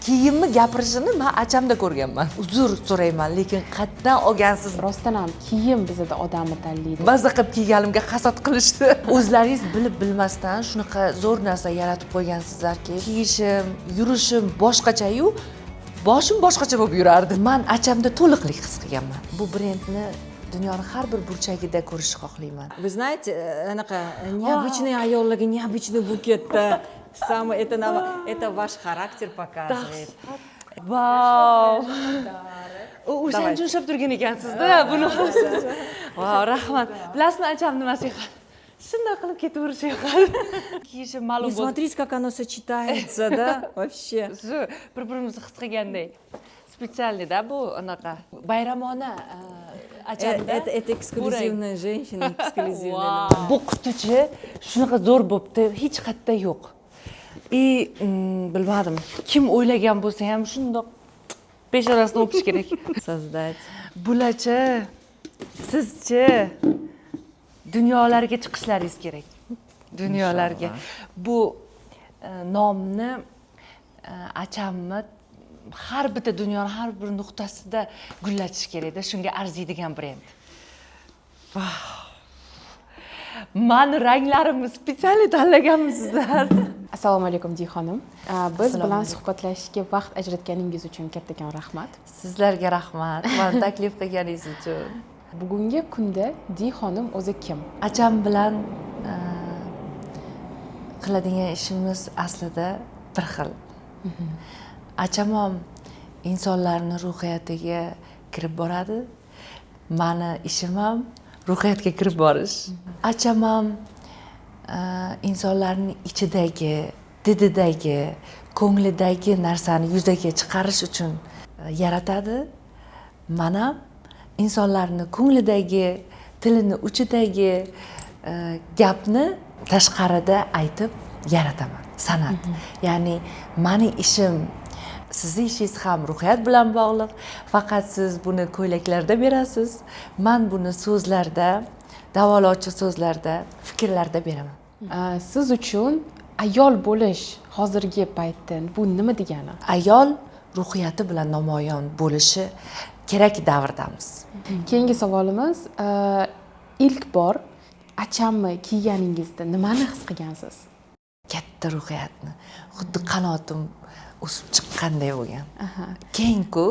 kiyimni gapirishini men achamda ko'rganman. Uzr so'rayman, lekin qayerdan olgansiz? Rostdan ham kiyim bizda odamni tanlaydi. Maza qilib kiyganimga hasad qilishdi. O'zlaringiz bilib bilmasdan shunaqa zo'r narsa yaratib qo'ygansizlarki, kiyishim, yurishim boshqacha-yu, boshim boshqacha bo'lib yurardi. Men achamda to'liqlik his qilganman. Bu brendni dunyoning har bir burchagida ko'rishni xohlayman. Вы знаете, необычные ayollarga необычный buketda. Самое это ваш характер показывает. Vau! O'shan uchun ushlab turgan ekansizda buni. Vau, rahmat. Bilasizmi, acham nimasiga? Shunday qilib ketaverishga yoqadi. Kiyishim ma'lum И bo'ldi. смотрите, как оно сочетается, да? Вообще. Bir-birimizni his qilgandek. Spetsialniy-da bu anaqa bayramona achamda. Это эксклюзивная женщина, эксклюзивная. Bu qutichi shunaqa zo'r bo'pti, hech qayerda yo'q. Bilmadim, kim o'ylagan bo'lsa ham shundoq peshonasini o'pish kerak. Создать. Bularcha, sizchi dunyolarga chiqishlaringiz kerak. Dunyolarga. Bu nomni achamni har bitta dunyoning har bir nuqtasida gullatish kerak-da, shunga arziydigan brend. Mani ranglarimni spetsial tanlaganmisizlar. Assalomu alaykum Diyxonim. Biz bilan suhbatlashishga vaqt ajratganingiz uchun kattakon rahmat. Sizlarga rahmat. Meni taklif qilganingiz uchun. Bugungi kunda Diyxonim o'zi kim? Acham bilan qiladigan ishimiz aslida bir xil. Acham ham insonlarning ruhiyatiga kirib boradi. Meni ishim ham ruhiyatga kirib borish. Acham ham insonlarning ichidagi, dididagi, ko'nglidagi narsani yuzaga chiqarish uchun yaratadi. Men ham insonlarning ko'nglidagi, tilining uchidagi gapni tashqarida aytib yarataman. San'at. Ya'ni mening ishim, sizning ishingiz ham ruhiyat bilan bog'liq. Faqat siz buni ko'ylaklarda berasiz. Men buni so'zlarda, davolovchi so'zlarda, fikrlarda beraman. Siz uchun ayol bo'lish hozirgi paytda bu nima degani? Ayol ruhiyati bilan namoyon bo'lishi kerak davrdamiz. Keyingi savolimiz, ilk bor achamni kiyganingizda nimani his qilgansiz? Katta ruhiyatni, xuddi qanotim o'sib chiqqanday bo'lgan. Keyin-ku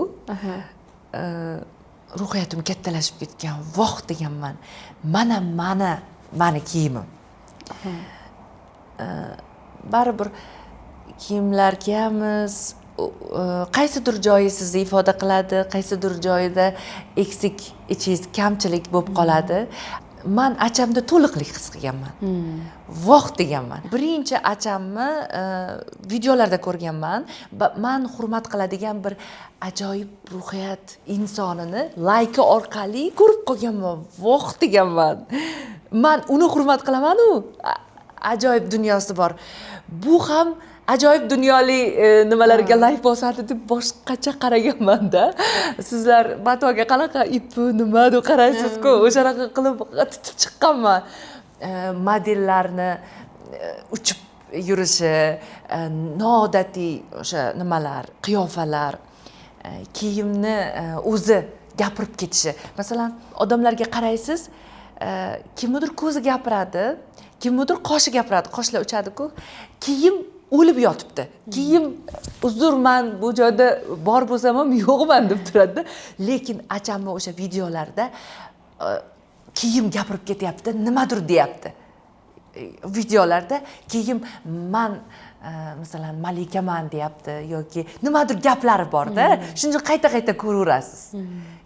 ruhiyatim kattalashib ketgan, voh deganman. Mana mani kiyimim. Baribir kiyimlar kiyamiz, qaysidir joyi sizni ifoda qiladi, qaysidir joyida eksik ichingiz kamchilik bo'lib qoladi. Men achamda to'liqlik his qilganman. Voh deganman. Birinchi achamni videolarda ko'rganman. Men hurmat qiladigan bir ajoyib ruhiyat insonini layki orqali ko'rib qolganman. Voh deganman. Men uni hurmat qilaman-u. Ajoyib dunyosi bor. Bu ham ajoyib dunyoli nimalarga layk bosadi deb boshqacha qaraganman-da. Sizlar matoga qanaqa ipi nima deb qaraysiz-ku, o'shanaqa qilib tutib chiqqanman. Modellarni uchib yurishi, noodatiy o'sha nimalar, qiyofalar, kiyimni o'zi gapirib ketishi. Masalan, odamlarga qaraysiz, kimnidir ko'zi gapiradi, kimnidir qoshi gapiradi, qoshlar uchadi-ku. Kiyim o'lib yotibdi. Kiyim uzr, men bu joyda bor bo'lsam ham yo'qman deb turadi. Lekin achamni o'sha videolarda kiyim gapirib ketyapti, nimadir deyapti. Videolarda kiyim men masalan malikaman deyapti yoki nimadir gaplari bor-da. Shuni qayta-qayta ko'raverasiz.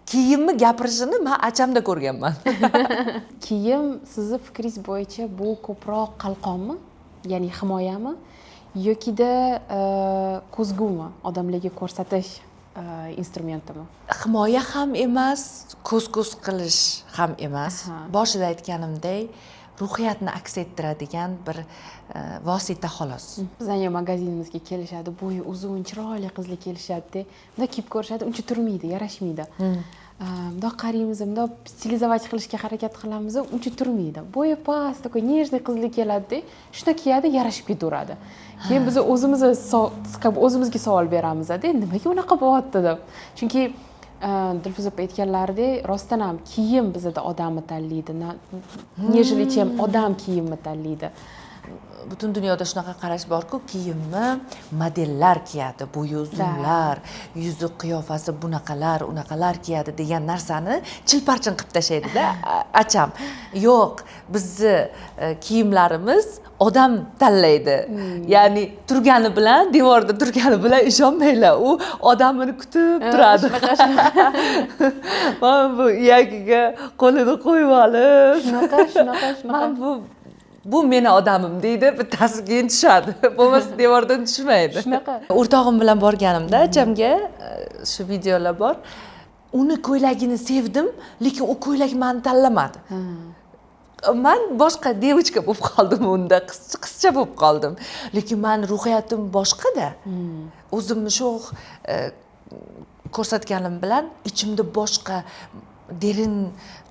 Kiyimni gapirishini men achamda ko'rganman. Kiyim sizni fikringiz bo'yicha bu ko'proq qalqonmi? Ya'ni himoyami? Yokida ko'zgumi, odamlarga ko'rsatish instrumentimi? Himoya ham emas, ko'z qilish ham emas. Boshida aytganimdek, ruhiyatni aks ettiradigan bir vosita xolos. Bizning magazinimizga kelishadi, bo'yi uzun, chiroyli qizlar kelishadi-da, bunday kiyib ko'rishadi, uncha turmaydi, yarashmaydi. Bundoq qaraymiz, bundoq stilizovать qilishga harakat qilamiz, uncha turmaydi. Bo'yi past, такой нежный qizlar keladi-da, shuni kiyadi, yarashib ketaveradi. Keyin biz o'zimizga savol beramiz-da, nimaga unaqa bo'lyapti deb. Chunki Dilfuza opa aytganlaridek, rostdan ham kiyim bizda odamni tanlaydi, nежели чем odam kiyimni tanlaydi. Butun dunyoda shunaqa qarash borku, kiyimni modellar kiyadi, bo'yi uzunlar, yuzi qiyofasi unaqalar kiyadi degan narsani chilparchin qilib tashlaydi-da acham. Yo'q, bizni kiyimlarimiz odam tanlaydi. Ya'ni turgani bilan, devorda turgani bilan ishonmanglar, u odamini kutib turadi. Mana bu iyagiga qo'lini qo'yib olib, shunaqa. Bu meni odamim deydi, bittasi keyin tushadi. Bo'lmasa devordan tushmaydi. Shunaqa. O'rtog'im bilan borganimda achamga shu videolar bor. Uni ko'ylagini sevdim, lekin u ko'ylak meni tanlamadi. Men boshqa devochka bo'lib qoldim unda, qizcha bo'lib qoldim. Lekin men ruhiyatim boshqa-da. O'zimni shu ko'rsatganim bilan ichimda boshqa derin,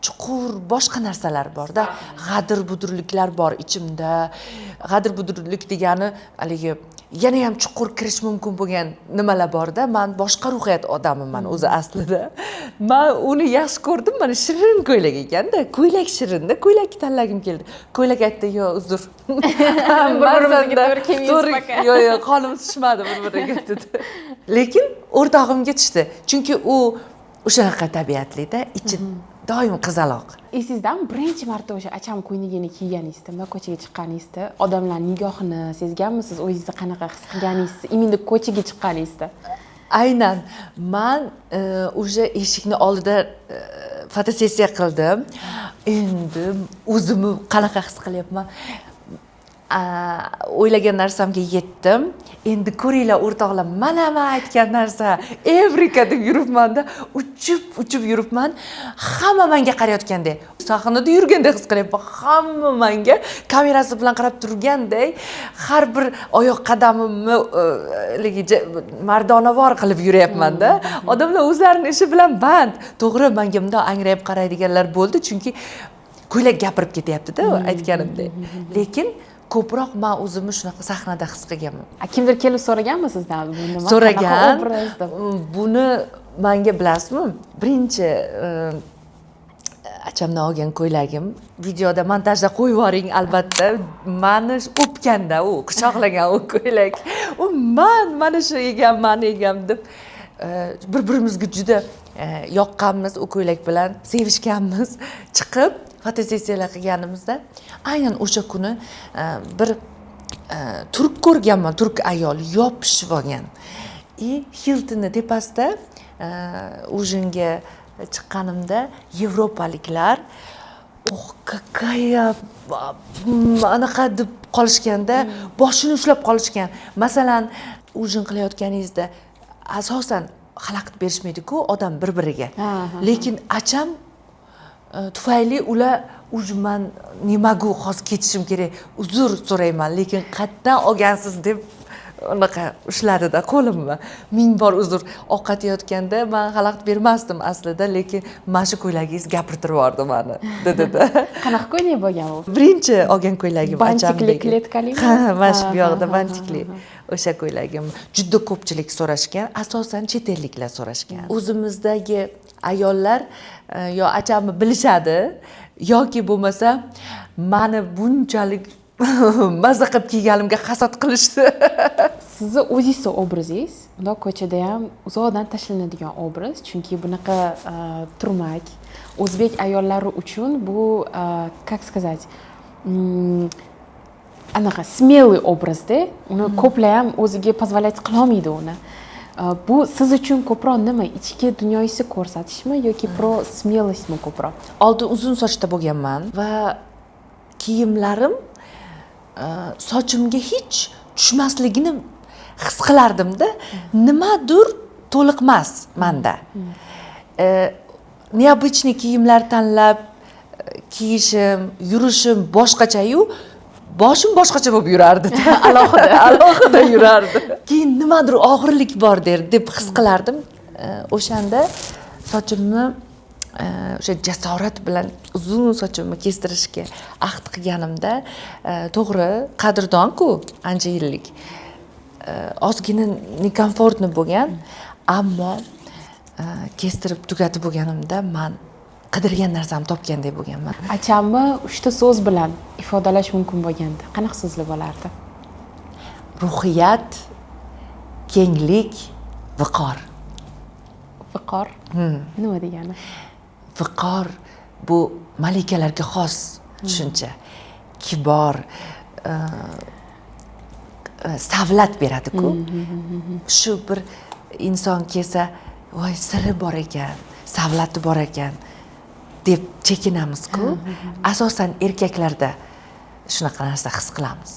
chuqur boshqa narsalar bor-da. G'adir-budurliklar bor ichimda. G'adir-budurlik degani haligi yana ham chuqur kirish mumkin bo'lgan nimalar bor-da. Men boshqa ruhiyat odamiman o'zi aslida. Men uni yaxshi ko'rdim, mana shirin ko'ylak ekanda. Ko'ylak shirinda, ko'ylakni tanlagim keldi. Ko'ylak aytdi, "Yo, uzr." Bir-birimizga to'g'ri kelmaymiz paka. Yo'q, qonimiz tushmadi bir-biriga dedi. Lekin o'rtog'imga tushdi. Chunki u o'shanaqa tabiatli-da, ichi doim qizaloq. Esingizdan birinchi marta o'sha acham ko'ynagini kiyganingizda, ko'chaga chiqqaningizda, odamlar nigohini sezganmisiz? O'zingizni qanaqa his qilganingizni, iminda ko'chaga chiqqaningizda? Aynan. Men o'sha eshikni oldida fotosessiya qildim. Endi o'zimni qanaqa his qilyapman? O'ylagan narsamga yetdim. Endi ko'ringlar o'rtoqlar, mana men aytgan narsa Evrika deb yuribman-da, uchib yuribman. Hamma menga qarayotgandek, sahnada yurgandek his qilyapman. Hamma menga kamerasi bilan qarab turgandek, har bir oyoq qadamimni mardonavor qilib yuryapman-da. Odamlar o'zlarining ishi bilan band. To'g'ri, menga bunday angrayib qaraydiganlar bo'ldi, chunki ko'ylak gapirib ketyapti-da, aytganimdek. Lekin ko'proq men o'zimni shunaqa sahnada his qilganman. Kimdir kelib so'raganmi sizdan? Bu nima? So'ragan. Obraz deb. Buni menga bilasizmi? Birinchi achamdan olgan ko'ylagim videoda montajda qo'yib yuboring albatta. Meni o'pganda, u quchoqlagan u ko'ylak. U mana shu egamman deb bir-birimizga juda yoqqanmiz, u ko'ylak bilan sevishganmiz. Chiqib fotosessiyalar qilganimizda aynan o'sha kuni bir turk ko'rganman, turk ayol yopishib olgan. Hiltonning tepasida ujinga chiqqanimda yevropaliklar какая anaqa deb qolishganda, boshini ushlab qolishgan. Masalan, ujin qilayotganingizda asosan xalaqit berishmaydi-ku odam bir-biriga. Lekin acham tufayli ular man nimaga hozir ketishim kerak, uzr so'rayman, lekin qayerdan olgansiz deb unaqa ushladida qo'limni. Ming bor uzr. Ovqat yeyotganda men xalaqit bermasdim aslida, lekin mana shu ko'ylagingiz gapirtirib yubordi meni, dedi-da. Qanaqa ko'ylak bo'lgan u? Birinchi olgan ko'ylagim Bantikli, kletkalimi? Ha, mana shu yoqda bantikli. O'sha ko'ylagim juda ko'pchilik so'rashgan, asosan chet elliklar so'rashgan. O'zimizdagi ayollar yo achamni bilishadi yoki bo'lmasa meni bunchalik mazza qilib kiyganimga hasad qilishdi. Sizni o'zingizning obrazingiz, bundoq ko'chada ham uzoqdan tashlanadigan obraz, chunki bunaqa turmak o'zbek ayollari uchun bu, как сказать, anaqa смелый obrazda, uni ko'plar ham o'ziga позволять qila olmaydi uni. Bu siz uchun ko'proq nima? Ichki dunyoyingizni ko'rsatishmi yoki pro смелостьmi ko'proq? Oldin uzun sochda bo'lganman va kiyimlarim sochimga hech tushmasligini his qilardim-da. Nimadir to'liqmas menda. Необычный kiyimlar tanlab kiyishim, yurishim boshqacha-yu, boshim boshqacha bo'lib yurardi. Alohida yurardi. Keyin nimadir og'irlik bor deb his qilardim. O'shanda sochimni o'sha jasorat bilan uzun sochimni kestirishga ahd qilganimda, to'g'ri, qadrdon-ku, ancha yillik. Ozgina nekomfortni bo'lgan, ammo kestirib tugatib bo'lganimda men qidirgan narsamni topgandek bo'lganman. Achamni 3 ta so'z bilan ifodalash mumkin bo'lganda, qanaqa so'zlar bo'lardi? Ruhiyat, kenglik, viqor. Viqor? Nima degani? Viqor bu malikalarga xos tushuncha. Kibor, savlat beradi-ku. Shu bir inson kelsa, voy siri bor ekan, savlati bor ekan deb chekinamiz-ku. Asosan erkaklarda shunaqa narsa his qilamiz.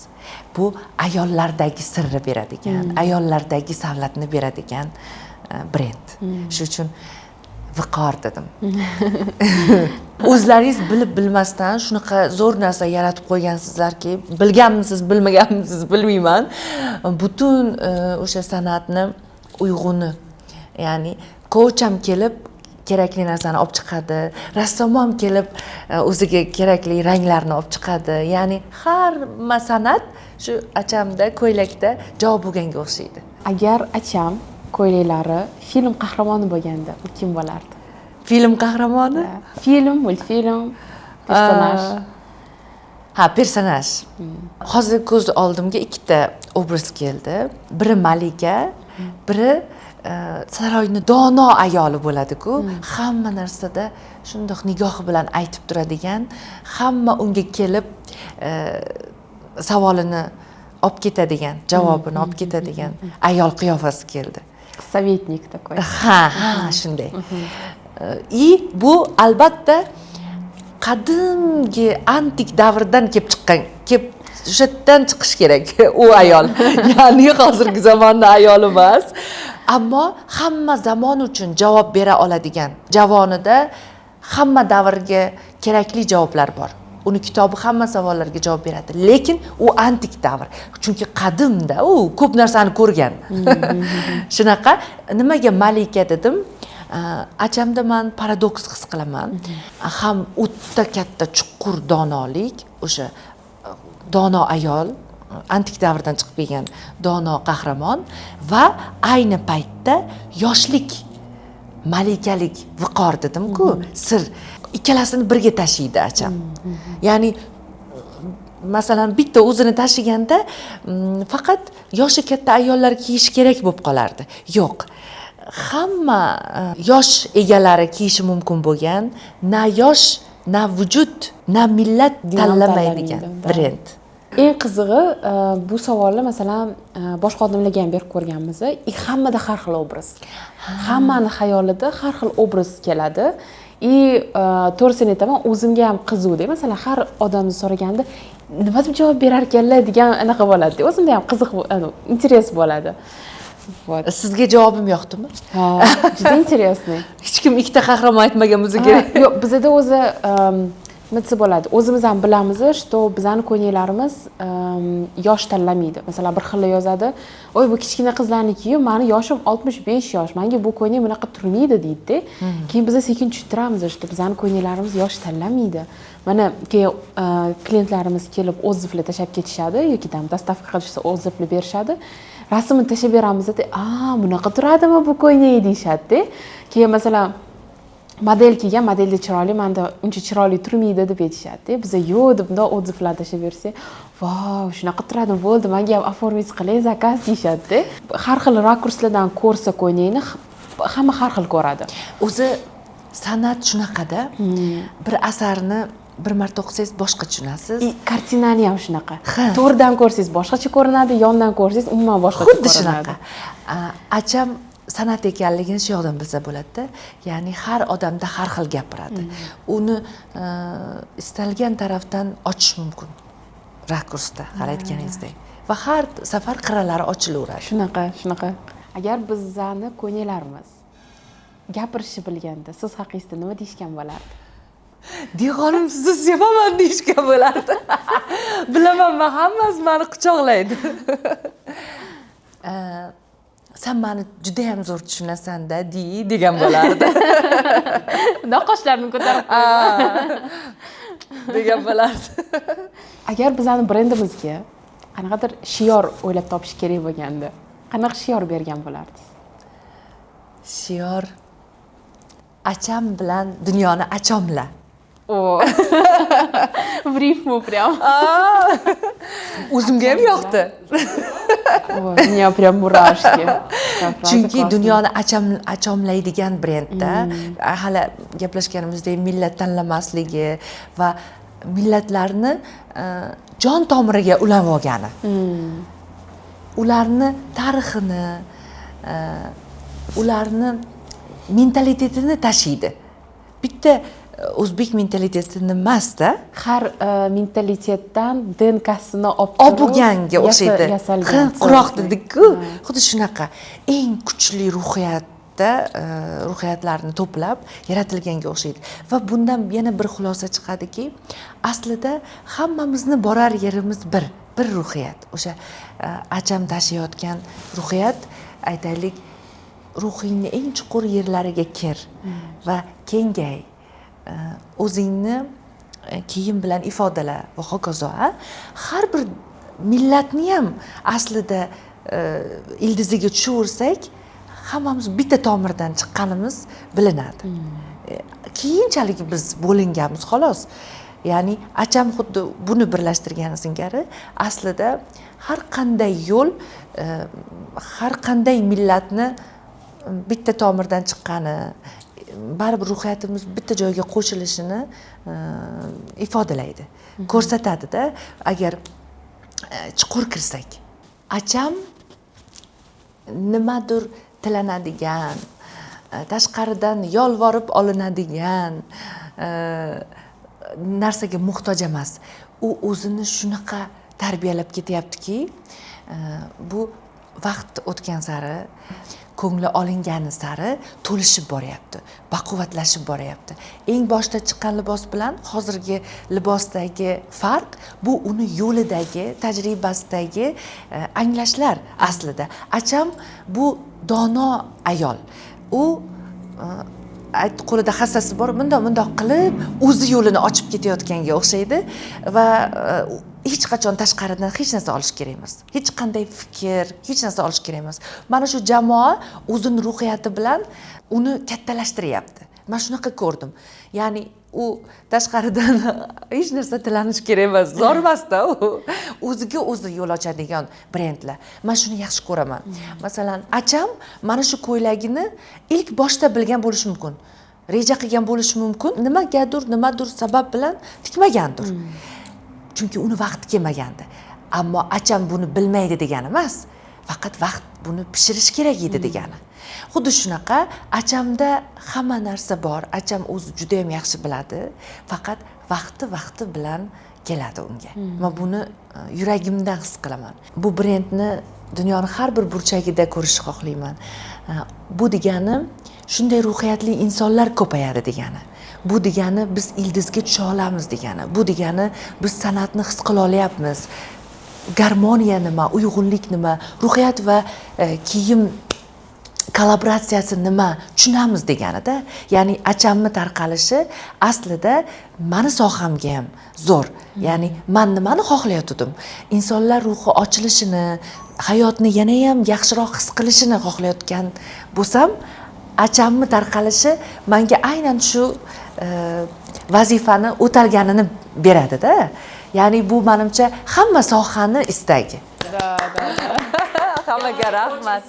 Bu ayollardagi sirni beradigan, ayollardagi savlatni beradigan brend. Shuning uchun viqor dedim. O'zlaringiz bilib bilmasdan shunaqa zo'r narsa yaratib qo'ygansizlarki, bilganmisiz, bilmaganmisiz bilmayman. Butun o'sha san'atni uyg'uni, ya'ni coacham kelib kerakli narsani olib chiqadi, rassom ham kelib o'ziga kerakli ranglarni olib chiqadi. Ya'ni hamma san'at shu achamda, ko'ylakda javob bo'lganga o'xshaydi. Agar acham ko'ylaklari film qahramoni bo'lganda, u kim bo'lardi? Film qahramoni? Film, multfilm, personaj. Personaj. Hozir ko'z oldimga ikkita obraz keldi. Biri malika, biri saroyni dono ayoli bo'ladi-ku. Hamma narsada shundoq nigohi bilan aytib turadigan, hamma unga kelib savolini olib ketadigan, javobini olib ketadigan ayol qiyofasi keldi. Sovetnik такой. Ha, shunday. Bu albatta qadimgi antik davrdan kelib chiqqan, o'sha yerdan chiqish kerak u ayol. Ya'ni hozirgi zamonning ayoli emas, ammo hamma zamon uchun javob bera oladigan, javonida hamma davrga kerakli javoblar bor. Uni kitobi hamma savollarga javob beradi, lekin u antik davr. Chunki qadimda u ko'p narsani ko'rgan. Shunaqa, nimaga malika dedim? Achamda men paradoks his qilaman. Ham o'ta katta chuqur donolik, o'sha dono ayol, antik davrdan chiqib kelgan dono qahramon va ayni paytda yoshlik, malikalik, viqor dedim-ku, sir. Ikkalasini birga tashiydi acham. Ya'ni masalan bitta o'zini tashiganda faqat yoshi katta ayollar kiyish kerak bo'lib qolardi. Yo'q. Hamma yosh egalari kiyishi mumkin bo'lgan, na yosh, na vujud, na millat tanlamaydigan brend. Eng qizig'i, bu savolni masalan boshqa odamlarga ham berib ko'rganmiz. Hammada har xil obraz. Hammani xayolida har xil obraz keladi. To'g'risini aytaman, o'zimga ham qiziqdi. Masalan, har odamni so'raganda nima deb javob berar ekanlar degan anaqa bo'ladi. O'zimda ham qiziq, interes bo'ladi. Sizga javobim yoqdimi? Ha, juda interesniy. Hech kim ikkita qahramon aytmagan bo'lsa kerak. Yo'q, bizda o'zi nima desa bo'ladi? O'zimiz ham bilamiz, что bizani ko'ylaklarimiz yosh tanlamaydi. Masalan, bir xil yozadi, "Voy, bu kichkina qizlarniki-yu, meni yoshim 65 yosh. Menga bu ko'ylak bunaqa turmaydi" deydi. Keyin biz sekin tushuntiramiz, что bizani ko'ylaklarimiz yosh tanlamaydi. Mana keyin klientlarimiz kelib o'z zifli tashab ketishadi yoki dostavka qilishsa o'z zifli berishadi. Rasmni tashab beramiz-da, bunaqa turadimi bu ko'ylak deyishadi. Keyin masalan model kiygan, modelda chiroyli, menda uncha chiroyli turmaydi deb aytishadi. Biza yo'q deb bundoq odzivlar tashab bersak, "Vau, shunaqa turadi, bo'ldi, menga ham оформить qiling, zakaz" deyishadi. Har xil rakurslardan ko'rsa ko'ylakni hamma har xil ko'radi. O'zi san'at shunaqada, bir asarni bir marta o'qisangiz boshqa tushunasiz. Kartinani ham shunaqa. To'g'ridan ko'rsangiz boshqacha ko'rinadi, yondan ko'rsangiz umuman boshqacha ko'rinadi. Xuddi shunaqa. Acham san'at ekanligini shu yoqdan bilsa bo'ladi-da. Ya'ni har odamda har xil gapiradi. Uni istalgan tarafdan ochish mumkin. Rakursda, hali aytganingizdek. Va har safar qirralari ochilaveradi. Shunaqa. Agar bizani ko'ylaklarimiz gapirishni bilganda, siz haqingizda nima deyishgan bo'lardi? Dehqonim sizni sevaman deyishgan bo'lardi. Bilaman, men hammasi meni quchoqlaydi. Sen meni juda ham zo'r tushunasan-da, degan bo'lardi. Bundoq qoshlarini ko'tarib qo'ydi. degan bo'lardi. Agar bizning brendimizga qanaqadir shior o'ylab topish kerak bo'lganda, qanaqa shior bergan bo'lardingiz? Shior acham bilan dunyoni achomla. O. В рифму прям. O'zimga ham yoqdi. Ой, у меня прям мурашки. Chunki dunyoni achomlaydigan brendda hali gaplashganimizdek millat tanlamasligi va millatlarni jon tomiriga ulab olgani. Ularni tarixini, ularni mentalitetini tashiydi. Bitta o'zbek mentalitetini emasda, har mentalitetdan DNKsini olib bo'lganga o'xshaydi. Quroq dedik-ku, xuddi shunaqa eng kuchli ruhiyatlarni to'plab yaratilganga o'xshaydi. Va bundan yana bir xulosa chiqadiki, aslida hammamizni borar yerimiz bir ruhiyat. O'sha acham tashiyotgan ruhiyat, aytaylik, ruhingni eng chuqur yerlariga kir va kengay. O'zingni kiyim bilan ifodala va hokazo. Har bir millatni ham aslida ildiziga tushaversak, hammamiz bitta tomirdan chiqqanimiz bilinadi. Keyinchalik biz bo'linganmiz xolos. Ya'ni acham xuddi buni birlashtirgani singari aslida har qanday yo'l, har qanday millatni bitta tomirdan chiqqani, baribir ruhiyatimiz bitta joyga qo'shilishini ifodalaydi, ko'rsatadi-da, agar chuqur kirsak. Acham nimadir tilanadigan, tashqaridan yolvorib olinadigan narsaga muhtoj emas. U o'zini shunaqa tarbiyalab ketyaptiki, bu vaqt o'tgan sari, ko'ngli olingani sari to'lishib boryapti, baquvvatlashib boryapti. Eng boshda chiqqan libos bilan hozirgi libosdagi farq bu uni yo'lidagi, tajribasidagi anglashlar aslida. Acham bu dono ayol. U qo'lida hassasi bor, bundoq qilib o'zi yo'lini ochib ketayotganga o'xshaydi va hech qachon tashqaridan hech narsa olish kerak emas. Hech qanday fikr, hech narsa olish kerak emas. Mana shu jamoa o'zini ruhiyati bilan uni kattalashtiryapti. Men shunaqa ko'rdim. Ya'ni u tashqaridan hech narsa tilanish kerak emas, zo'r emas-da u. O'ziga o'zi yo'l ochadigan brendlar. Men shuni yaxshi ko'raman. Masalan, acham mana shu ko'ylagini ilk boshda bilgan bo'lishi mumkin. Reja qilgan bo'lishi mumkin. Nimadir sabab bilan tikmagandir. Chunki uni vaqti kelmagandi. Ammo acham buni bilmaydi degani emas. Faqat vaqt buni pishirish kerak edi degani. Xuddi shunaqa achamda hamma narsa bor. Acham o'zi juda ham yaxshi biladi. Faqat vaqti bilan keladi unga. Men buni yuragimdan his qilaman. Bu brendni dunyoning har bir burchagida ko'rishni xohlayman. Bu degani shunday ruhiyatli insonlar ko'payadi degani. Bu degani biz ildizga tusha olamiz degani. Bu degani biz san'atni his qila olyapmiz. Garmoniya nima, uyg'unlik nima, ruhiyat va kiyim kollaboratsiyasi nima tushunamiz deganida. Ya'ni achamni tarqalishi aslida meni sohamga ham zo'r. Ya'ni men nimani xohlayotgandim? Insonlar ruhi ochilishini, hayotni yana ham yaxshiroq his qilishini xohlayotgan bo'lsam, achamni tarqalishi menga aynan shu vazifani o'talganini beradi-da. Ya'ni bu menimcha hamma sohani istagi. Да. Hammaga rahmat.